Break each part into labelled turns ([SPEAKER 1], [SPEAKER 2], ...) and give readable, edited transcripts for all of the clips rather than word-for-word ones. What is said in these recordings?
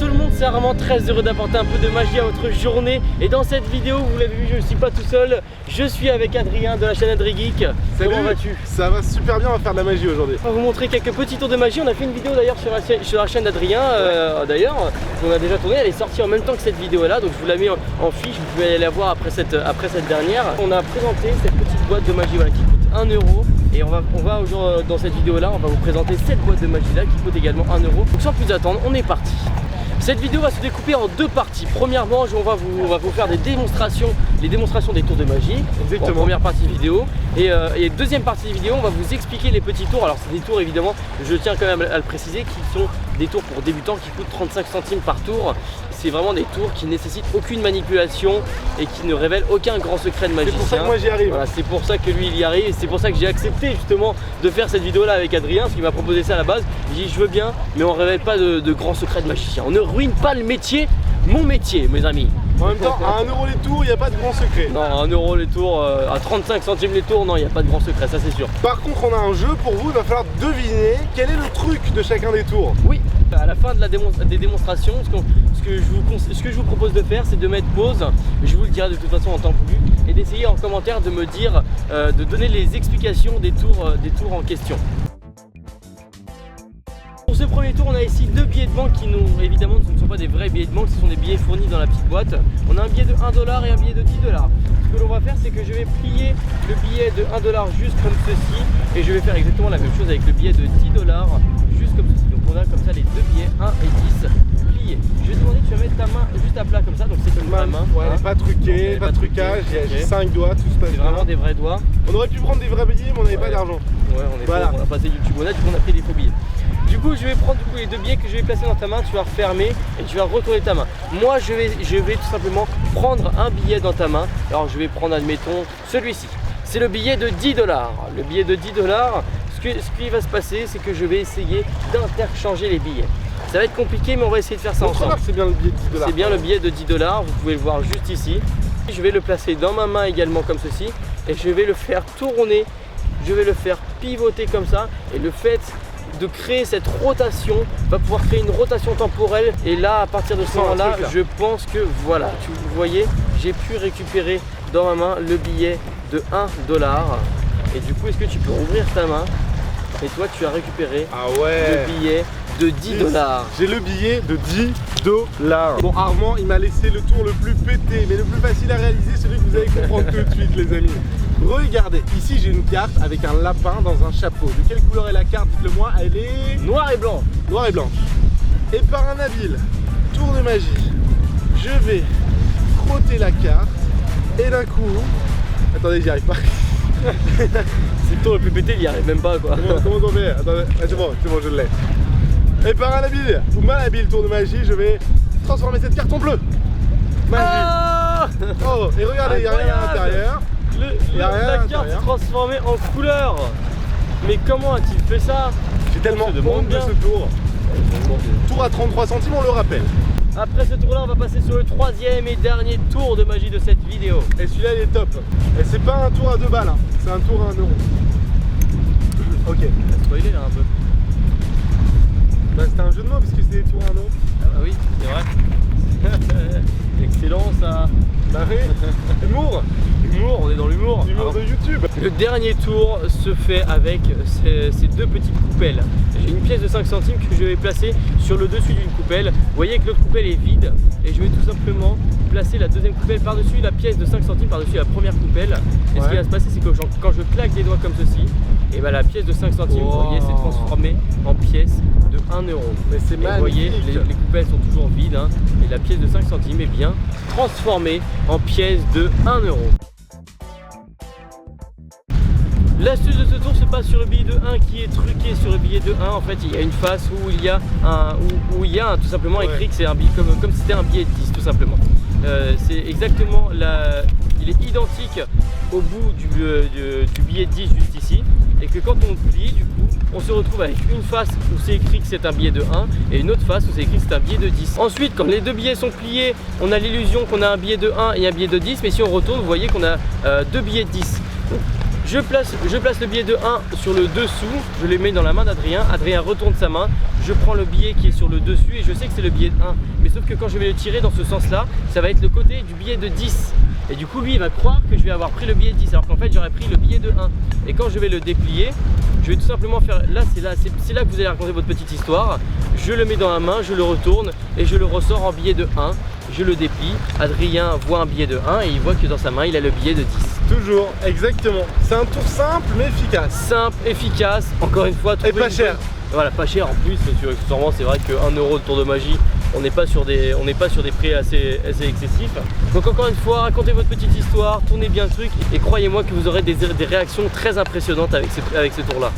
[SPEAKER 1] tout le monde, c'est Armand, très heureux d'apporter un peu de magie à votre journée. Et dans cette vidéo, vous l'avez vu, je ne suis pas tout seul, je suis avec Adrien de la chaîne Adrigeek. Comment vas-tu?
[SPEAKER 2] Ça va super bien, on va faire de la magie aujourd'hui.
[SPEAKER 1] On va vous montrer quelques petits tours de magie. On a fait une vidéo d'ailleurs sur la chaîne d'Adrien, d'ailleurs, qu'on a déjà tournée. Elle est sortie en même temps que cette vidéo là, donc je vous la mets en fiche, vous pouvez aller la voir après cette dernière. On a présenté cette petite boîte de magie, voilà, qui coûte 1 €. Et on va aujourd'hui, dans cette vidéo là, on va vous présenter cette boîte de magie là qui coûte également 1 €. Donc sans plus attendre, on est parti. Cette vidéo va se découper en deux parties. Premièrement, on va vous faire les démonstrations des tours de magie. Exactement. Première partie vidéo. Et deuxième partie de vidéo, on va vous expliquer les petits tours. Alors c'est des tours évidemment, je tiens quand même à le préciser, qui sont des tours pour débutants qui coûtent 35 centimes par tour. C'est vraiment des tours qui nécessitent aucune manipulation et qui ne révèlent aucun grand secret de magicien.
[SPEAKER 2] C'est pour ça que moi j'y arrive.
[SPEAKER 1] Voilà, c'est pour ça que lui il y arrive et c'est pour ça que j'ai accepté justement de faire cette vidéo là avec Adrien, parce qu'il m'a proposé ça à la base. J'ai dit je veux bien, mais on révèle pas de grands secrets de magicien. On ne ruine pas le métier, mon métier mes amis.
[SPEAKER 2] En même temps, à 1 € les tours, il n'y a pas de grand secret.
[SPEAKER 1] Non, à 1 € les tours, à 35 centimes les tours, non, il n'y a pas de grand secret, ça c'est sûr.
[SPEAKER 2] Par contre, on a un jeu pour vous, il va falloir deviner quel est le truc de chacun des tours.
[SPEAKER 1] Oui, à la fin de des démonstrations, ce que je vous propose de faire, c'est de mettre pause, je vous le dirai de toute façon en temps voulu, et d'essayer en commentaire de me dire, de donner les explications des tours en question. Pour ce premier tour, on a ici deux billets de banque qui évidemment ce ne sont pas des vrais billets de banque, ce sont des billets fournis dans la petite boîte. On a un billet de 1 $ et un billet de 10 $. Ce que l'on va faire, c'est que je vais plier le billet de 1 $ juste comme ceci, et je vais faire exactement la même chose avec le billet de 10 $, juste comme ceci. Donc on a comme ça les deux billets 1 et 10 pliés. Je vais te demander, tu vas mettre ta main juste à plat comme ça, donc c'est comme ma main.
[SPEAKER 2] Ouais, elle n'est pas truquée, pas de trucage, j'ai 5 doigts, tout se passe bien.
[SPEAKER 1] C'est vraiment des vrais doigts.
[SPEAKER 2] On aurait pu prendre des vrais billets, mais on n'avait pas d'argent.
[SPEAKER 1] Ouais, on a passé YouTube honnête, on a pris des faux billets. Du coup, je vais prendre les deux billets que je vais placer dans ta main, tu vas refermer et tu vas retourner ta main. Moi, je vais tout simplement prendre un billet dans ta main. Alors, je vais prendre, admettons, celui-ci. C'est le billet de 10 $. Le billet de 10 $, ce qui va se passer, c'est que je vais essayer d'interchanger les billets. Ça va être compliqué, mais on va essayer de faire ça ensemble.
[SPEAKER 2] C'est bien le billet de 10 $.
[SPEAKER 1] C'est bien le billet de 10 $, vous pouvez le voir juste ici. Je vais le placer dans ma main également comme ceci et je vais le faire tourner, je vais le faire pivoter comme ça, et le fait de créer cette rotation va pouvoir créer une rotation temporelle, et là à partir de ce moment là je pense que voilà, vous voyez, j'ai pu récupérer dans ma main le billet de 1 $, et du coup est-ce que tu peux ouvrir ta main et toi tu as récupéré le billet de 10 $.
[SPEAKER 2] J'ai le billet de 10 $. Bon, Armand il m'a laissé le tour le plus pété, mais le plus facile à réaliser, celui que vous allez comprendre tout de suite les amis. Regardez, ici j'ai une carte avec un lapin dans un chapeau. De quelle couleur est la carte? Dites-le moi, elle est...
[SPEAKER 1] noir et blanc.
[SPEAKER 2] Noir et blanc. Et par un habile tour de magie, je vais frotter la carte et d'un coup... Attendez, j'y arrive pas.
[SPEAKER 1] C'est le tour le plus pété, il n'y arrive même pas quoi.
[SPEAKER 2] Comment on fait? Attendez, c'est bon, je l'ai. Et par un habile ou mal habile tour de magie, je vais transformer cette carte en bleu. Magie.
[SPEAKER 1] Ah
[SPEAKER 2] oh, et regardez, il n'y a rien à l'intérieur.
[SPEAKER 1] La carte s'est transformée en couleur. Mais comment a-t-il fait ça?
[SPEAKER 2] J'ai tellement honte de ce tour. Tour à 33 centimes, on le rappelle.
[SPEAKER 1] Après ce tour là, on va passer sur le troisième et dernier tour de magie de cette vidéo.
[SPEAKER 2] Et celui-là il est top. Et c'est pas un tour à 2 balles, hein. C'est un tour à 1 €. Ok.
[SPEAKER 1] T'as spoilé là un peu.
[SPEAKER 2] Bah c'était un jeu de mots parce que c'était des tours à 1 €.
[SPEAKER 1] Ah bah oui, c'est vrai. Excellent ça.
[SPEAKER 2] Bah oui. Humour.
[SPEAKER 1] Humour, on est dans l'humour.
[SPEAKER 2] L'humour de YouTube.
[SPEAKER 1] Le dernier tour se fait avec ces deux petites coupelles. J'ai une pièce de 5 centimes que je vais placer sur le dessus d'une coupelle. Vous voyez que l'autre coupelle est vide, et je vais tout simplement placer la deuxième coupelle par-dessus la pièce de 5 centimes, par-dessus la première coupelle. Et ce qui va se passer, c'est que quand je claque des doigts comme ceci, et bah la pièce de 5 centimes, vous voyez, s'est transformée en pièce de 1 €.
[SPEAKER 2] Mais c'est magnifique.
[SPEAKER 1] Vous voyez, les coupelles sont toujours vides, hein, et la pièce de 5 centimes est bien transformée en pièce de 1 €. L'astuce de ce tour se passe sur le billet de 1 qui est truqué sur le billet de 1. En fait, il y a une face où il y a tout simplement écrit que c'est un billet comme si c'était un billet de 10 tout simplement. C'est exactement il est identique au bout du billet de 10 juste ici, et que quand on plie, du coup, on se retrouve avec une face où c'est écrit que c'est un billet de 1 et une autre face où c'est écrit que c'est un billet de 10. Ensuite, quand les deux billets sont pliés, on a l'illusion qu'on a un billet de 1 et un billet de 10, mais si on retourne, vous voyez qu'on a deux billets de 10. Je place le billet de 1 sur le dessous, je le mets dans la main d'Adrien, Adrien retourne sa main, je prends le billet qui est sur le dessus et je sais que c'est le billet de 1. Mais sauf que quand je vais le tirer dans ce sens-là, ça va être le côté du billet de 10. Et du coup lui il va croire que je vais avoir pris le billet de 10 alors qu'en fait j'aurais pris le billet de 1. Et quand je vais le déplier, je vais tout simplement faire, c'est là que vous allez raconter votre petite histoire. Je le mets dans la main, je le retourne et je le ressors en billet de 1. Je le déplie, Adrien voit un billet de 1 et il voit que dans sa main il a le billet de 10.
[SPEAKER 2] Toujours, exactement. C'est un tour simple mais efficace.
[SPEAKER 1] Simple, efficace, encore une fois.
[SPEAKER 2] Et pas cher.
[SPEAKER 1] Voilà, pas cher en plus, sur accessoirement c'est vrai que 1 euro de tour de magie, on n'est pas sur des prix assez excessifs. Donc encore une fois, racontez votre petite histoire, tournez bien le truc et croyez-moi que vous aurez des réactions très impressionnantes avec ce tour-là.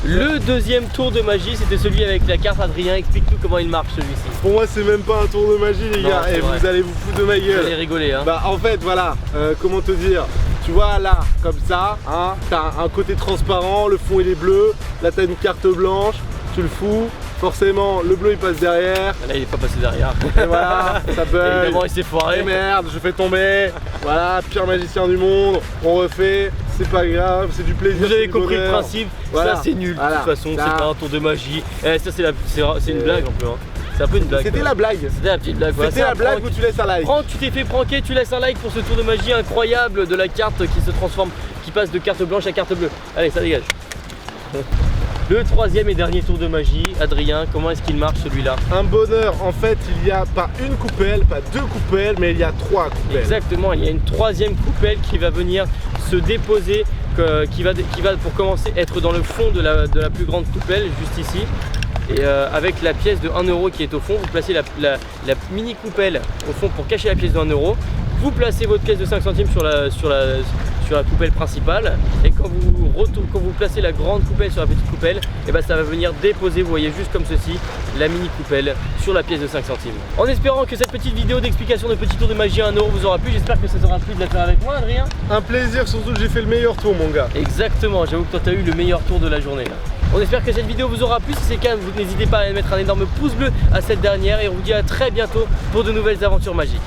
[SPEAKER 1] Le deuxième tour de magie, c'était celui avec la carte. Adrien, explique-nous comment il marche celui-ci.
[SPEAKER 2] Pour moi, c'est même pas un tour de magie, les gars, et vous allez vous foutre de ma gueule.
[SPEAKER 1] Vous allez rigoler, hein.
[SPEAKER 2] Bah, en fait, voilà, comment te dire, tu vois là, comme ça, hein, t'as un côté transparent, le fond il est bleu, là t'as une carte blanche, tu le fous. Forcément, le bleu il passe derrière.
[SPEAKER 1] Là il est pas passé derrière.
[SPEAKER 2] Et voilà, ça bug.
[SPEAKER 1] Évidemment il s'est foiré.
[SPEAKER 2] Et merde, je fais tomber. Voilà, pire magicien du monde. On refait, c'est pas grave, c'est du plaisir.
[SPEAKER 1] Vous avez compris le principe. Voilà. Ça c'est nul.
[SPEAKER 2] Voilà.
[SPEAKER 1] De toute façon, c'est pas un tour de magie. Ça c'est une blague un peu. Hein. C'est un peu une blague.
[SPEAKER 2] C'était la blague.
[SPEAKER 1] C'était la petite blague.
[SPEAKER 2] C'était la blague où tu laisses un like.
[SPEAKER 1] Franck, tu t'es fait pranker, tu laisses un like pour ce tour de magie incroyable de la carte qui se transforme, qui passe de carte blanche à carte bleue. Allez, ça dégage. Le troisième et dernier tour de magie, Adrien, comment est-ce qu'il marche celui-là?
[SPEAKER 2] Un bonheur, en fait il y a pas une coupelle, pas deux coupelles, mais il y a 3 coupelles.
[SPEAKER 1] Exactement, il y a une troisième coupelle qui va venir se déposer, qui va pour commencer être dans le fond de la plus grande coupelle, juste ici. Et avec la pièce de 1 euro qui est au fond, vous placez la mini coupelle au fond pour cacher la pièce de 1 euro. Vous placez votre pièce de 5 centimes sur la coupelle principale et quand vous placez la grande coupelle sur la petite coupelle, et ben ça va venir déposer, vous voyez juste comme ceci, la mini coupelle sur la pièce de 5 centimes. En espérant que cette petite vidéo d'explication de petit tour de magie à 1 euro vous aura plu, j'espère que ça t'aura plu de la faire avec moi, Adrien.
[SPEAKER 2] Un plaisir, surtout que j'ai fait le meilleur tour mon gars.
[SPEAKER 1] Exactement, j'avoue que toi tu as eu le meilleur tour de la journée là. On espère que cette vidéo vous aura plu, si c'est le cas, n'hésitez pas à mettre un énorme pouce bleu à cette dernière et on vous dit à très bientôt pour de nouvelles aventures magiques.